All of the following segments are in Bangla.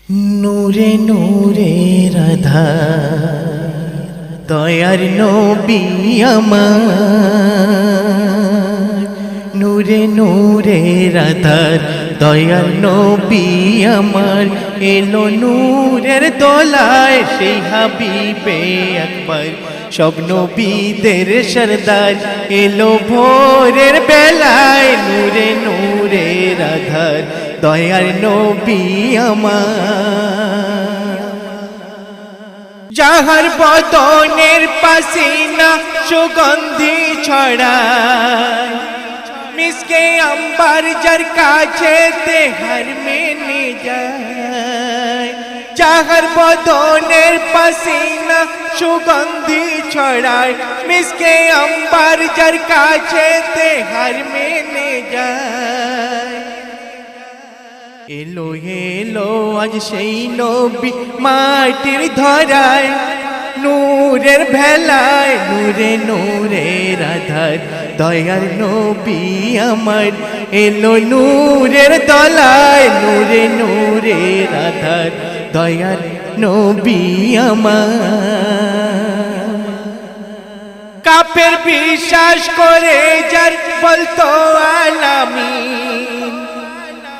নূরে নূরে আধার দয়ার নবী আমার, নূরে নূরে আধার দয়ার নবী আমার, এলো নূরের দোলায় সেই হাবিবে আকবার, সব নবীদের সরদার এলো ভোরের বেলায়, নূরে নূরে আধার দয়ার নবী আমার। যাহার বদনের পাসিনা সুগন্ধি ছড়ায়, মিসকে আম্বার যার কাছে তেহার মেনে যায়। যাহার বদনের পাসিনা সুগন্ধি ছড়ায়, মিসকে আম্বার যার কাছে তেহার মেনে যায়। এলো এলো আজ সেই নবী মাটির ধরায়, নূরের ভেলায় নূরে নূরের আধার দয়ার নবী আমার, এলো নূরের তলায় নূরে নূরের আধার দয়ার নবী আমার। কাফের বিশ্বাস করে যার বলতো আলামিন,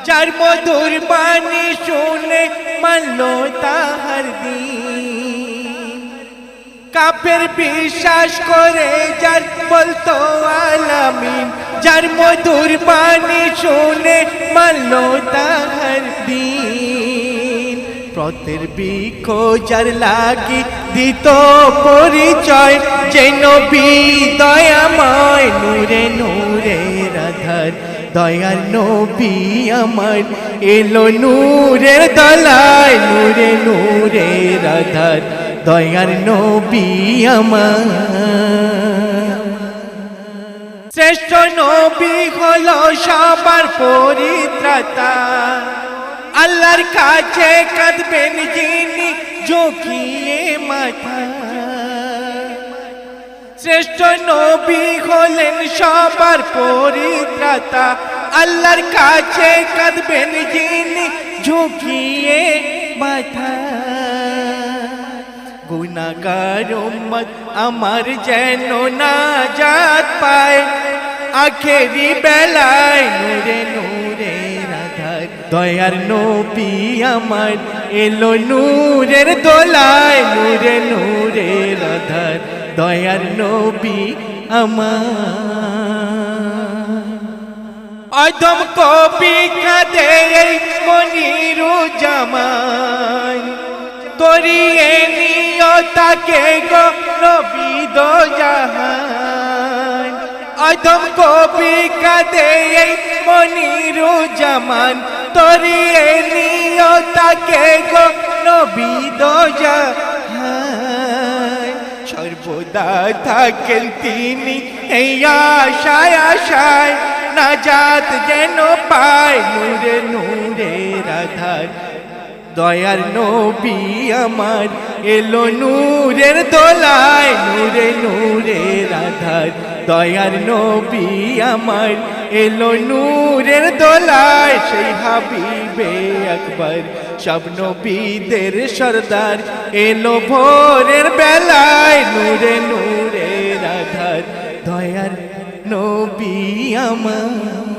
যার মধুর বাণী শুনে মানল তাহার দিন। কাফের বিশ্বাস করে যার বলতো আলামিন, যার মধুর বাণী শুনে মানল তাহার দিন। প্রতের বৃক্ষ যার লাগি দিত পরিচয়, যে নবী দয়াময় নূরে নূরে আধার দয়ার নবী আমার, এলো নূরের দলায় নূরে নূরের আধার দয়ার নবী আমার। শ্রেষ্ঠ নবী হলো সবার পরিত্রাতা, আল্লাহর কাছে কাঁদবেন যিনি ঝুঁকিয়ে মাথা। শ্রেষ্ঠ নবী হলেন সবার পরিত্রাতা, আল্লাহর কাছে কাঁদবেন যিনি ঝুঁকিয়ে মাথা। গুনাহগার উম্মত আমার যেন নাজাত পায়, আখেরি বেলায় নূরে নূরে আধার দয়ার নবী আমার, এলো নূরের দোলায় নূরে নূরের আধার দয়ার নবী আমার। অদম কবি কাঁদে মনিরু জামাই, তরিয়ে নিও তাকে গো নবী দো জাহান। অদম কবি কাঁদে মনিরু জামান, তরিয়ে নিও তাকে গো নবী দো জাহান। সর্বদা থাকেন তিনি এই আশায় আশায়, নাজাত যেন পায় নূরে নূরের আধার দয়ার নবী আমার, এলো নূরের দোলায় নূরে নূরের আধার দয়ার নবী আমার, এলো নূরের দোলায় সেই হাবিবে আকবার, সব নবীদের সরদার এলো ভোরের বেলায় নূরে নূরের আধার দয়ার নবী আমার।